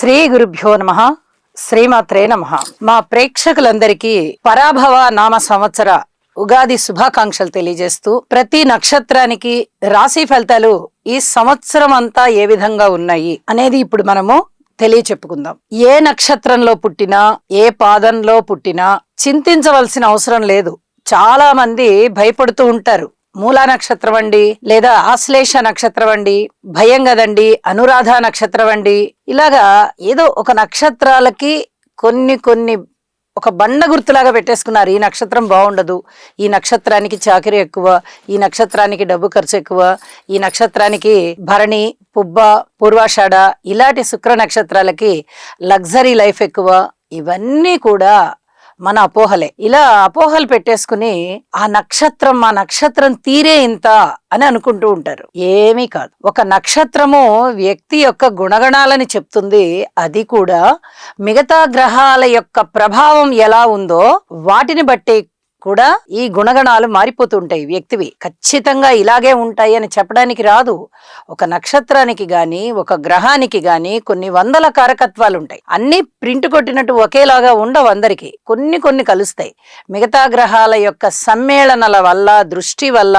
శ్రీ గురుభ్యో నమః. శ్రీమాత్రే నమః. మా ప్రేక్షకులందరికీ పరాభవ నామ సంవత్సర ఉగాది శుభాకాంక్షలు తెలియజేస్తూ, ప్రతి నక్షత్రానికి రాశి ఫలితాలు ఈ సంవత్సరం అంతా ఏ విధంగా ఉన్నాయి అనేది ఇప్పుడు మనము తెలియచెప్పుకుందాం. ఏ నక్షత్రంలో పుట్టినా, ఏ పాదంలో పుట్టినా చింతించవలసిన అవసరం లేదు. చాలా మంది భయపడుతూ ఉంటారు. మూలా నక్షత్రం అండి, లేదా ఆశ్లేష నక్షత్రం అండి, భయం కదండి, అనురాధ నక్షత్రం అండి, ఇలాగా ఏదో ఒక నక్షత్రాలకి కొన్ని ఒక బండ గుర్తులాగా పెట్టేసుకున్నారు. ఈ నక్షత్రం బాగుండదు, ఈ నక్షత్రానికి చాకరీ ఎక్కువ, ఈ నక్షత్రానికి డబ్బు ఖర్చు ఎక్కువ, ఈ నక్షత్రానికి భరణి, పుబ్బ, పూర్వాషాఢ ఇలాంటి శుక్ర నక్షత్రాలకి లగ్జరీ లైఫ్ ఎక్కువ. ఇవన్నీ కూడా మన అపోహలే. ఇలా అపోహలు పెట్టేసుకుని ఆ నక్షత్రం తీరే ఇంత అని అనుకుంటూ ఉంటారు. ఏమీ కాదు. ఒక నక్షత్రము వ్యక్తి యొక్క గుణగణాలని చెప్తుంది. అది కూడా మిగతా గ్రహాల యొక్క ప్రభావం ఎలా ఉందో వాటిని బట్టి కూడా ఈ గుణగణాలు మారిపోతుంటాయి. వ్యక్తివి ఖచ్చితంగా ఇలాగే ఉంటాయి అని చెప్పడానికి రాదు. ఒక నక్షత్రానికి గాని, ఒక గ్రహానికి గాని కొన్ని వందల కారకత్వాలు ఉంటాయి. అన్ని ప్రింట్ కొట్టినట్టు ఒకేలాగా ఉండవు. అందరికి కొన్ని కలుస్తాయి. మిగతా గ్రహాల యొక్క సమ్మేళనల వల్ల, దృష్టి వల్ల,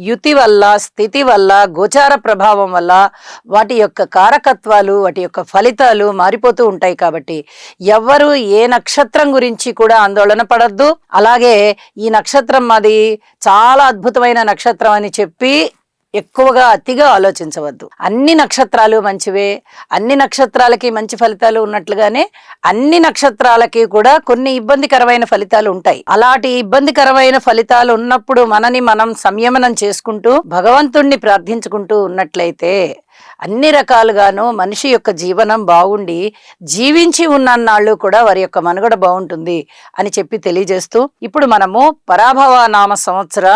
యుతి వల్ల, స్థితి వల్ల, గోచార ప్రభావం వల్ల వాటి యొక్క కారకత్వాలు, వాటి యొక్క ఫలితాలు మారిపోతూ ఉంటాయి. కాబట్టి ఎవ్వరూ ఏ నక్షత్రం గురించి కూడా ఆందోళన పడద్దు. అలాగే ఈ నక్షత్రం మాది చాలా అద్భుతమైన నక్షత్రం అని చెప్పి ఎక్కువగా అతిగా ఆలోచించవద్దు. అన్ని నక్షత్రాలు మంచివే, అన్ని నక్షత్రాలకి మంచి ఫలితాలు ఉన్నట్లుగానే అన్ని నక్షత్రాలకి కూడా కొన్ని ఇబ్బందికరమైన ఫలితాలు ఉంటాయి. అలాంటి ఇబ్బందికరమైన ఫలితాలు ఉన్నప్పుడు మనని మనం సంయమనం చేసుకుంటూ భగవంతుణ్ణి ప్రార్థించుకుంటూ ఉన్నట్లయితే అన్ని రకాలుగాను మనిషి యొక్క జీవనం బాగుండి జీవించి ఉన్నన్నాళ్ళు కూడా వారి యొక్క మనుగడ బాగుంటుంది అని చెప్పి తెలియజేస్తూ, ఇప్పుడు మనము పరాభవ నామ సంవత్సర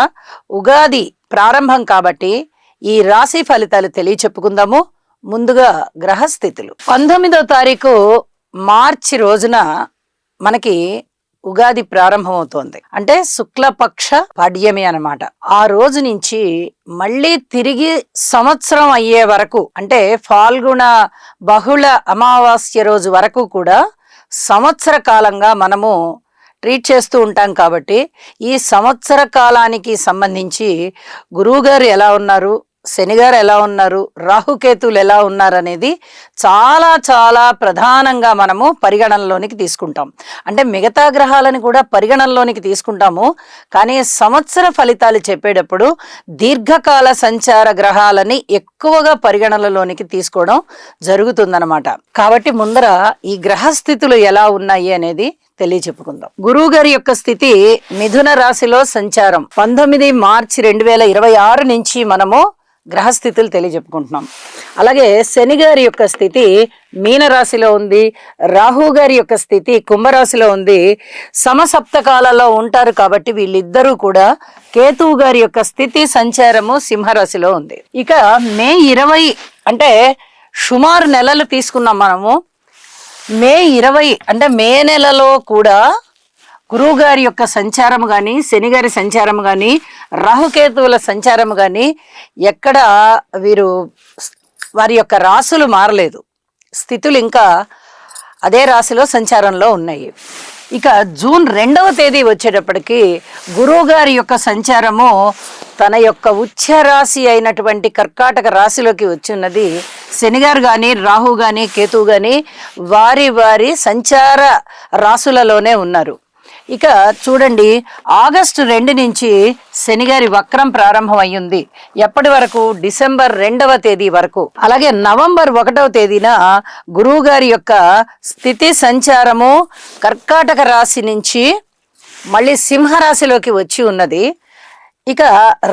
ఉగాది ప్రారంభం కాబట్టి ఈ రాశి ఫలితాలు తెలియచెప్పుకుందాము. ముందుగా గ్రహస్థితులు. 19వ తారీఖు మార్చి రోజున మనకి ఉగాది ప్రారంభమవుతోంది. అంటే శుక్లపక్ష పాడ్యమి అన్నమాట. ఆ రోజు నుంచి మళ్ళీ తిరిగి సంవత్సరం అయ్యే వరకు, అంటే ఫాల్గుణ బహుళ అమావాస్య రోజు వరకు కూడా సంవత్సర కాలంగా మనము ట్రీట్ చేస్తూ ఉంటాం. కాబట్టి ఈ సంవత్సర కాలానికి సంబంధించి గురువుగారు ఎలా ఉన్నారు, శనిగారు ఎలా ఉన్నారు, రాహుకేతువులు ఎలా ఉన్నారు అనేది చాలా ప్రధానంగా మనము పరిగణనలోనికి తీసుకుంటాం. అంటే మిగతా గ్రహాలను కూడా పరిగణనలోనికి తీసుకుంటాము. కానీ సంవత్సర ఫలితాలు చెప్పేటప్పుడు దీర్ఘకాల సంచార గ్రహాలని ఎక్కువగా పరిగణనలోనికి తీసుకోవడం జరుగుతుందన్నమాట. కాబట్టి ముందర ఈ గ్రహస్థితులు ఎలా ఉన్నాయి అనేది తెలియచెప్పుకుందాం. గురువు గారి యొక్క స్థితి మిథున రాశిలో సంచారం 19 మార్చి 2026 నుంచి మనము గ్రహస్థితులు తెలియజెప్పుకుంటున్నాం. అలాగే శని గారి యొక్క స్థితి మీనరాశిలో ఉంది, రాహు గారి యొక్క స్థితి కుంభరాశిలో ఉంది. సమసప్తకాలలో ఉంటారు కాబట్టి వీళ్ళిద్దరూ కూడా కేతువు గారి యొక్క స్థితి సంచారము సింహరాశిలో ఉంది. ఇక మే 20 అంటే సుమారు నెలలు తీసుకున్నాం మనము. మే 20 అంటే మే నెలలో కూడా గురువు గారి యొక్క సంచారము కానీ, శని గారి సంచారము కానీ, రాహుకేతువుల సంచారము కానీ ఎక్కడ వారి యొక్క రాశులు మారలేదు. స్థితులు ఇంకా అదే రాశిలో సంచారంలో ఉన్నాయి. ఇక జూన్ 2వ తేదీ వచ్చేటప్పటికి గురువు గారి యొక్క సంచారము తన యొక్క ఉచ్చ రాశి అయినటువంటి కర్కాటక రాశిలోకి వచ్చిన్నది. శనిగారు కానీ, రాహు కానీ, కేతువు కానీ వారి సంచార రాశులలోనే ఉన్నారు. ఇక చూడండి, ఆగస్టు 2 నుంచి శనిగారి వక్రం ప్రారంభం అయ్యింది. ఎప్పటి వరకు? డిసెంబర్ 2వ తేదీ వరకు. అలాగే నవంబర్ 1వ తేదీన గురువు గారి యొక్క స్థితి సంచారము కర్కాటక రాశి నుంచి మళ్ళీ సింహరాశిలోకి వచ్చి ఉన్నది. ఇక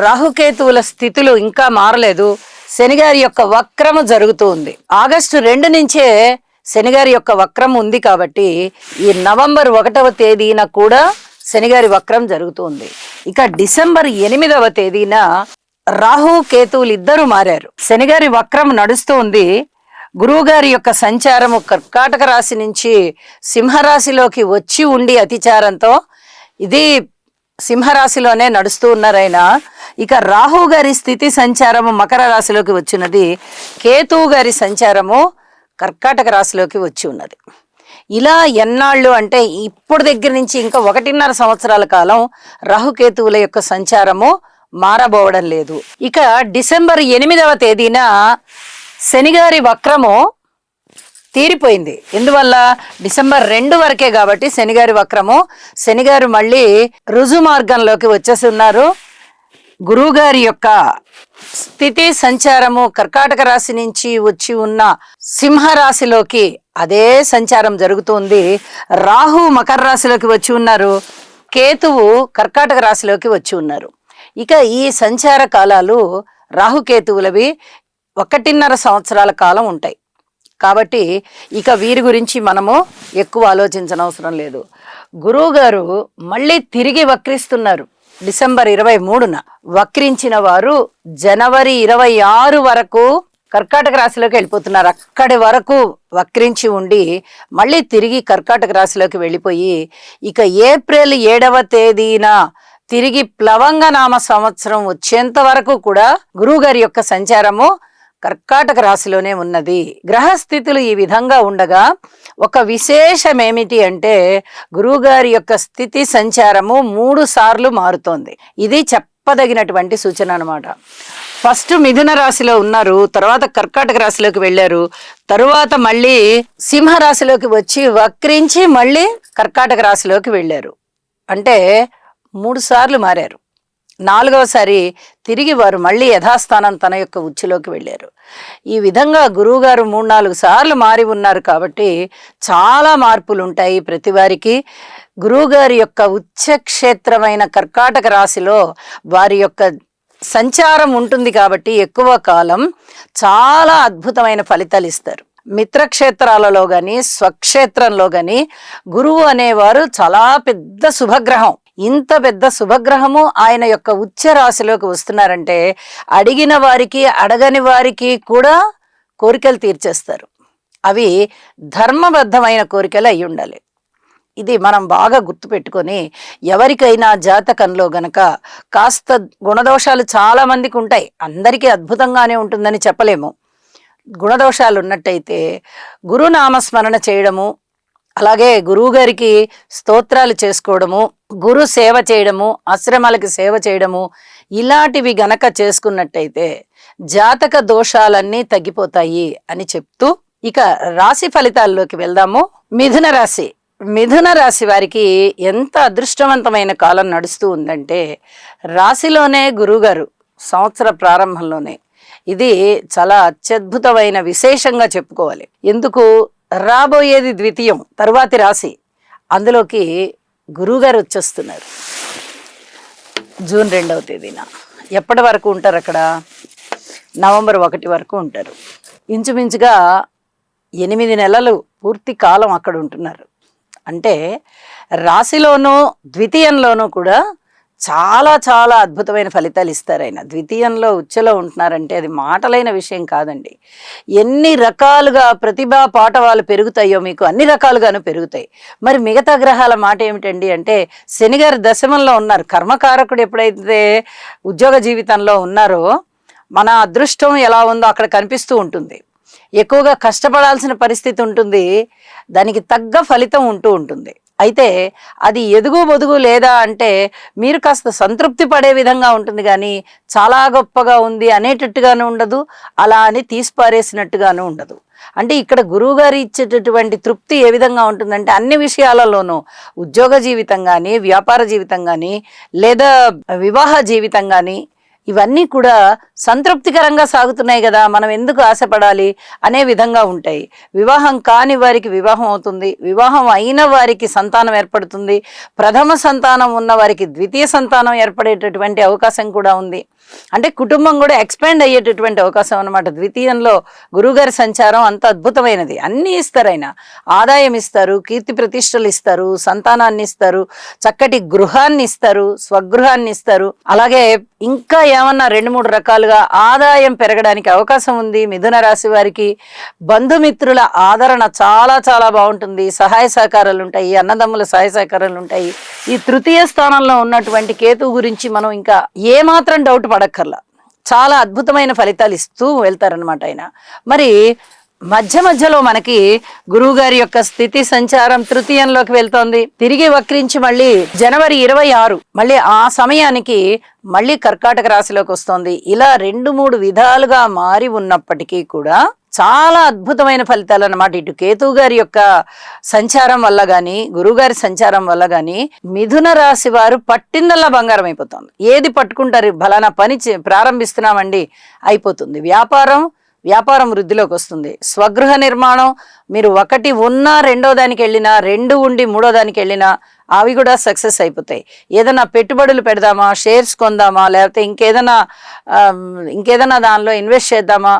రాహుకేతువుల స్థితులు ఇంకా మారలేదు. శనిగారి యొక్క వక్రము జరుగుతూ ఉంది. ఆగస్టు 2 నుంచే శనిగారి యొక్క వక్రం ఉంది కాబట్టి ఈ నవంబర్ 1వ తేదీన కూడా శనిగారి వక్రం జరుగుతుంది. ఇక డిసెంబర్ 8వ తేదీన రాహు కేతువులు ఇద్దరు మారారు. శనిగారి వక్రం నడుస్తూ ఉంది. గురువు గారి యొక్క సంచారము కర్కాటక రాశి నుంచి సింహరాశిలోకి వచ్చి ఉండి అతిచారంతో ఇది సింహరాశిలోనే నడుస్తూ ఉన్నారైనా. ఇక రాహు గారి స్థితి సంచారము మకర రాశిలోకి వచ్చినది. కేతువు గారి సంచారము కర్కాటక రాశిలోకి వచ్చి ఉన్నది. ఇలా ఎన్నాళ్ళు అంటే ఇప్పుడు దగ్గర నుంచి ఇంకా 1.5 సంవత్సరాల కాలం రాహుకేతువుల యొక్క సంచారము మారబోవడం లేదు. ఇక డిసెంబర్ 8వ తేదీన శనిగారి వక్రము తీరిపోయింది. ఎందువల్ల? డిసెంబర్ 2 వరకే కాబట్టి శనిగారి వక్రము. శనిగారు మళ్ళీ రుజు మార్గంలోకి వచ్చేసి ఉన్నారు. గురువు గారి యొక్క స్థితి సంచారము కర్కాటక రాశి నుంచి వచ్చి ఉన్న సింహరాశిలోకి అదే సంచారం జరుగుతుంది. రాహు మకర రాశిలోకి వచ్చి ఉన్నారు, కేతువు కర్కాటక రాశిలోకి వచ్చి ఉన్నారు. ఇక ఈ సంచార కాలాలు రాహుకేతువులవి 1.5 సంవత్సరాల కాలం ఉంటాయి. కాబట్టి ఇక వీరి గురించి మనము ఎక్కువ ఆలోచించనవసరం లేదు. గురువు గారు మళ్ళీ తిరిగి వక్రిస్తున్నారు. డిసెంబర్ 23న వక్రించిన వారు జనవరి 26 వరకు కర్కాటక రాశిలోకి వెళ్ళిపోతున్నారు. అక్కడి వరకు వక్రించి ఉండి మళ్ళీ తిరిగి కర్కాటక రాశిలోకి వెళ్ళిపోయి ఇక ఏప్రిల్ 7వ తేదీన తిరిగి ప్లవంగ నామ సంవత్సరం వచ్చేంత వరకు కూడా గురువుగారి యొక్క సంచారము కర్కాటక రాశిలోనే ఉన్నది. గ్రహస్థితులు ఈ విధంగా ఉండగా ఒక విశేషం ఏమిటి అంటే గురువుగారి యొక్క స్థితి సంచారము 3 సార్లు మారుతోంది. ఇది చెప్పదగినటువంటి సూచన అన్నమాట. ఫస్ట్ మిథున రాశిలో ఉన్నారు, తర్వాత కర్కాటక రాశిలోకి వెళ్ళారు, తరువాత మళ్ళీ సింహరాశిలోకి వచ్చి వక్రించి మళ్ళీ కర్కాటక రాశిలోకి వెళ్ళారు. అంటే 3 సార్లు మారారు. 4వసారి తిరిగి వారు మళ్ళీ యథాస్థానం తన యొక్క ఉచ్చులోకి వెళ్ళారు. ఈ విధంగా గురువుగారు 3-4 సార్లు మారి ఉన్నారు కాబట్టి చాలా మార్పులు ఉంటాయి ప్రతి వారికి. గురువుగారి యొక్క ఉచ్చక్షేత్రమైన కర్కాటక రాశిలో వారి యొక్క సంచారం ఉంటుంది కాబట్టి ఎక్కువ కాలం చాలా అద్భుతమైన ఫలితాలు ఇస్తారు. మిత్రక్షేత్రాలలో గాని స్వక్షేత్రంలో గాని గురువు అనేవారు చాలా పెద్ద శుభగ్రహం. ఇంత పెద్ద శుభగ్రహము ఆయన యొక్క ఉచ్చ రాశిలోకి వస్తున్నారంటే అడిగిన వారికి అడగని వారికి కూడా కోరికలు తీర్చేస్తారు. అవి ధర్మబద్ధమైన కోరికలు అయి ఉండాలి. ఇది మనం బాగా గుర్తుపెట్టుకొని ఎవరికైనా జాతకంలో గనక కాస్త గుణదోషాలు చాలా మందికి ఉంటాయి, అందరికీ అద్భుతంగానే ఉంటుందని చెప్పలేము. గుణదోషాలు ఉన్నట్టయితే గురునామస్మరణ చేయడము, అలాగే గురువు గారికి స్తోత్రాలు చేసుకోవడము, గురు సేవ చేయడము, ఆశ్రమాలకి సేవ చేయడము, ఇలాంటివి గనక చేసుకున్నట్టయితే జాతక దోషాలన్నీ తగ్గిపోతాయి అని చెప్తూ ఇక రాశి ఫలితాల్లోకి వెళ్దాము. మిథున రాశి. మిథున రాశి వారికి ఎంత అదృష్టవంతమైన కాలం నడుస్తూ ఉందంటే రాశిలోనే గురువుగారు సంవత్సర ప్రారంభంలోనే ఇది చాలా అత్యద్భుతమైన విశేషంగా చెప్పుకోవాలి. ఎందుకు? రాబోయేది ద్వితీయం, తరువాతి రాశి, అందులోకి గురువుగారు వచ్చేస్తున్నారు జూన్ 2వ తేదీన. ఎప్పటి వరకు ఉంటారు అక్కడ? నవంబర్ 1 వరకు ఉంటారు. ఇంచుమించుగా 8 నెలలు పూర్తి కాలం అక్కడ ఉంటున్నారు. అంటే రాశిలోనూ ద్వితీయంలోనూ కూడా చాలా చాలా అద్భుతమైన ఫలితాలు ఇస్తారు ఆయన. ద్వితీయంలో ఉచ్చలో ఉంటున్నారంటే అది మాటలైన విషయం కాదండి. ఎన్ని రకాలుగా ప్రతిభా పాఠవాలు పెరుగుతాయో మీకు అన్ని రకాలుగాను పెరుగుతాయి. మరి మిగతా గ్రహాల మాట ఏమిటండి అంటే శనిగారు దశమంలో ఉన్నారు. కర్మకారకుడు ఎప్పుడైతే ఉద్యోగ జీవితంలో ఉన్నారో మన అదృష్టం ఎలా ఉందో అక్కడ కనిపిస్తూ ఉంటుంది. ఎక్కువగా కష్టపడాల్సిన పరిస్థితి ఉంటుంది, దానికి తగ్గ ఫలితం ఉంటూ ఉంటుంది. అయితే అది ఎదుగు బొదుగు లేదా అంటే మీరు కాస్త సంతృప్తి పడే విధంగా ఉంటుంది, కానీ చాలా గొప్పగా ఉంది అనేటట్టుగాను ఉండదు, అలా అని తీసిపారేసినట్టుగాను ఉండదు. అంటే ఇక్కడ గురువుగారు ఇచ్చేటటువంటి తృప్తి ఏ విధంగా ఉంటుందంటే అన్ని విషయాలలోనూ ఉద్యోగ జీవితం కానీ, వ్యాపార జీవితం కానీ, లేదా వివాహ జీవితం కానీ ఇవన్నీ కూడా సంతృప్తికరంగా సాగుతున్నాయి కదా, మనం ఎందుకు ఆశపడాలి అనే విధంగా ఉంటాయి. వివాహం కాని వారికి వివాహం అవుతుంది, వివాహం అయిన వారికి సంతానం ఏర్పడుతుంది, ప్రథమ సంతానం ఉన్న వారికి ద్వితీయ సంతానం ఏర్పడేటటువంటి అవకాశం కూడా ఉంది. అంటే కుటుంబం కూడా ఎక్స్పాండ్ అయ్యేటటువంటి అవకాశం అన్నమాట. ద్వితీయంలో గురువుగారి సంచారం అంత అద్భుతమైనది. అన్నీ ఇస్తారు ఆయన. ఆదాయం ఇస్తారు, కీర్తి ప్రతిష్టలు ఇస్తారు, సంతానాన్ని ఇస్తారు, చక్కటి గృహాన్ని ఇస్తారు, స్వగృహాన్ని ఇస్తారు. అలాగే ఇంకా ఏమన్నా 2-3 రకాలుగా ఆదాయం పెరగడానికి అవకాశం ఉంది. మిథున రాశి వారికి బంధుమిత్రుల ఆదరణ చాలా చాలా బాగుంటుంది. సహాయ సహకారాలు ఉంటాయి, అన్నదమ్ముల సహాయ సహకారాలు ఉంటాయి. ఈ తృతీయ స్థానంలో ఉన్నటువంటి కేతువు గురించి మనం ఇంకా ఏమాత్రం డౌట్ పడక్కర్లా, చాలా అద్భుతమైన ఫలితాలు ఇస్తూ వెళ్తారనమాట ఆయన. మరి మధ్య మధ్యలో మనకి గురువు గారి యొక్క స్థితి సంచారం తృతీయంలోకి వెళ్తోంది. తిరిగి వక్రించి మళ్ళీ జనవరి 26 మళ్ళీ ఆ సమయానికి మళ్ళీ కర్కాటక రాశిలోకి వస్తోంది. ఇలా 2-3 విధాలుగా మారి ఉన్నప్పటికీ కూడా చాలా అద్భుతమైన ఫలితాలు అన్నమాట. ఇటు కేతువు గారి యొక్క సంచారం వల్ల గాని, గురువు గారి సంచారం వల్ల గాని మిథున రాశి వారు పట్టిందల్లా బంగారం అయిపోతుంది. ఏది పట్టుకుంటారు, ఫలానా పని ప్రారంభిస్తున్నామండి అయిపోతుంది. వ్యాపారం వృద్ధిలోకి వస్తుంది. స్వగృహ నిర్మాణం మీరు 1 ఉన్నా 2వ దానికి వెళ్ళినా, 2 ఉండి 3వ దానికి వెళ్ళినా అవి కూడా సక్సెస్ అయిపోతాయి. ఏదైనా పెట్టుబడులు పెడదామా, షేర్స్ కొందామా, లేకపోతే ఇంకేదైనా దానిలో ఇన్వెస్ట్ చేద్దామా,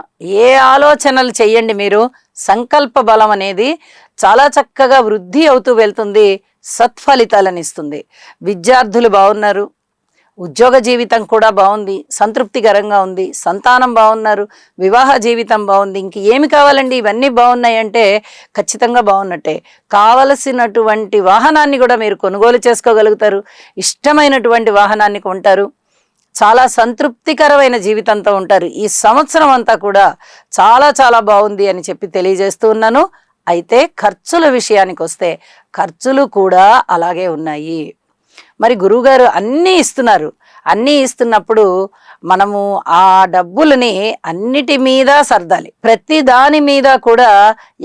ఏ ఆలోచనలు చెయ్యండి మీరు, సంకల్ప బలం అనేది చాలా చక్కగా వృద్ధి అవుతూ వెళ్తుంది, సత్ఫలితాలను ఇస్తుంది. విద్యార్థులు బాగున్నారు, ఉద్యోగ జీవితం కూడా బాగుంది, సంతృప్తికరంగా ఉంది, సంతానం బాగున్నారు, వివాహ జీవితం బాగుంది. ఇంక ఏమి కావాలండి, ఇవన్నీ బాగున్నాయి అంటే ఖచ్చితంగా బాగున్నట్టే. కావలసినటువంటి వాహనాన్ని కూడా మీరు కొనుగోలు చేసుకోగలుగుతారు, ఇష్టమైనటువంటి వాహనాన్ని కొంటారు, చాలా సంతృప్తికరమైన జీవితంతో ఉంటారు. ఈ సంవత్సరం అంతా కూడా చాలా చాలా బాగుంది అని చెప్పి తెలియజేస్తూ ఉన్నాను. అయితే ఖర్చుల విషయానికి వస్తే ఖర్చులు కూడా అలాగే ఉన్నాయి. మరి గురువుగారు అన్నీ ఇస్తున్నప్పుడు మనము ఆ డబ్బులని అన్నిటి మీద సర్దాలి. ప్రతి దాని మీద కూడా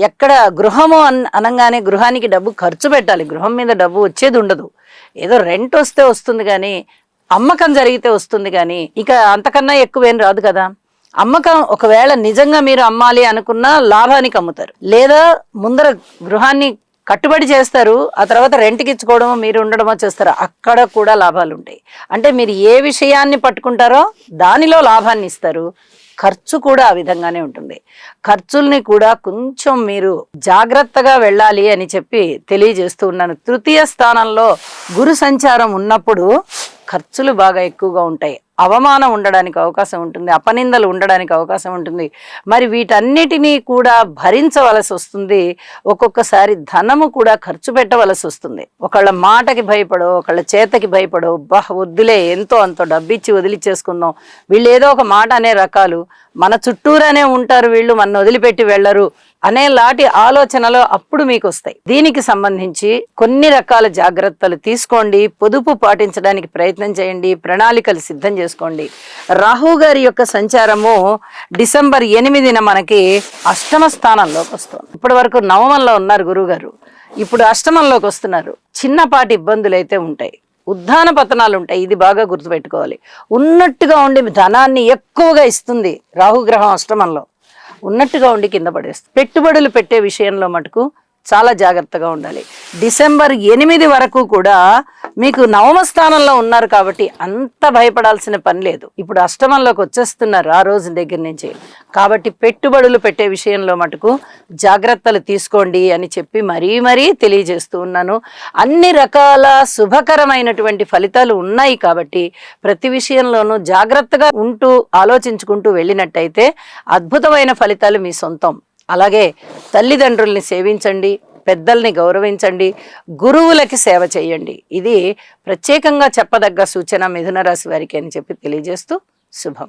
ఎక్కడ గృహము అనగానే గృహానికి డబ్బు ఖర్చు పెట్టాలి. గృహం మీద డబ్బు వచ్చేది ఉండదు. ఏదో రెంట్ వస్తే వస్తుంది కానీ, అమ్మకం జరిగితే వస్తుంది కానీ, ఇక అంతకన్నా ఎక్కువేం రాదు కదా. అమ్మకం ఒకవేళ నిజంగా మీరు అమ్మాలి అనుకున్నా లాభానికి అమ్ముతారు, లేదా ముందర గృహాన్ని కట్టుబడి చేస్తారు, ఆ తర్వాత రెంట్కి ఇచ్చుకోవడమో మీరు ఉండడమో చేస్తారు, అక్కడ కూడా లాభాలు ఉంటాయి. అంటే మీరు ఏ విషయాన్ని పట్టుకుంటారో దానిలో లాభాన్ని ఇస్తారు. ఖర్చు కూడా ఆ విధంగానే ఉంటుంది. ఖర్చుల్ని కూడా కొంచెం మీరు జాగ్రత్తగా వెళ్ళాలి అని చెప్పి తెలియజేస్తూ ఉన్నాను. తృతీయ స్థానంలో గురు సంచారం ఉన్నప్పుడు ఖర్చులు బాగా ఎక్కువగా ఉంటాయి. అవమానం ఉండడానికి అవకాశం ఉంటుంది, అపనిందలు ఉండడానికి అవకాశం ఉంటుంది. మరి వీటన్నిటినీ కూడా భరించవలసి వస్తుంది. ఒక్కొక్కసారి ధనము కూడా ఖర్చు పెట్టవలసి వస్తుంది. ఒకళ్ళ మాటకి భయపడో, ఒకళ్ళ చేతకి భయపడో, వద్దులే ఎంతో అంతో డబ్బిచ్చి వదిలిచ్చేసుకుందాం, వీళ్ళు ఏదో ఒక మాట అనే రకాలు, మన చుట్టూరానే ఉంటారు వీళ్ళు, మన వదిలిపెట్టి వెళ్ళరు అనేలాంటి ఆలోచనలు అప్పుడు మీకు వస్తాయి. దీనికి సంబంధించి కొన్ని రకాల జాగ్రత్తలు తీసుకోండి, పొదుపు పాటించడానికి ప్రయత్నం చేయండి, ప్రణాళికలు సిద్ధం చేసుకోండి. రాహు గారి యొక్క సంచారము డిసెంబర్ 8న మనకి అష్టమ స్థానంలోకి వస్తుంది. ఇప్పటి వరకు నవమంలో ఉన్నారు గురువు గారు, ఇప్పుడు అష్టమంలోకి వస్తున్నారు. చిన్నపాటి ఇబ్బందులు అయితే ఉంటాయి, ఉద్దాన పతనాలు ఉంటాయి. ఇది బాగా గుర్తుపెట్టుకోవాలి. ఉన్నట్టుగా ఉండి ధనాన్ని ఎక్కువగా ఇస్తుంది రాహుగ్రహం అష్టమంలో, ఉన్నట్టుగా ఉండి కింద పడేస్తుంది. పెట్టుబడులు పెట్టే విషయంలో మటుకు చాలా జాగ్రత్తగా ఉండాలి. డిసెంబర్ 8 వరకు కూడా మీకు నవమ స్థానంలో ఉన్నారు కాబట్టి అంత భయపడాల్సిన పని లేదు. ఇప్పుడు అష్టమంలోకి వచ్చేస్తున్నారు ఆ రోజు దగ్గర నుంచి, కాబట్టి పెట్టుబడులు పెట్టే విషయంలో మటుకు జాగ్రత్తలు తీసుకోండి అని చెప్పి మరీ తెలియజేస్తూ ఉన్నాను. అన్ని రకాల శుభకరమైనటువంటి ఫలితాలు ఉన్నాయి కాబట్టి ప్రతి విషయంలోనూ జాగ్రత్తగా ఉంటూ ఆలోచించుకుంటూ వెళ్ళినట్టయితే అద్భుతమైన ఫలితాలు మీ సొంతం. అలాగే తల్లిదండ్రుల్ని సేవించండి, పెద్దల్ని గౌరవించండి, గురువులకి సేవ చేయండి. ఇది ప్రత్యేకంగా చెప్పదగ్గ సూచన మిథున రాశి వారికి అని చెప్పి తెలియజేస్తూ శుభం.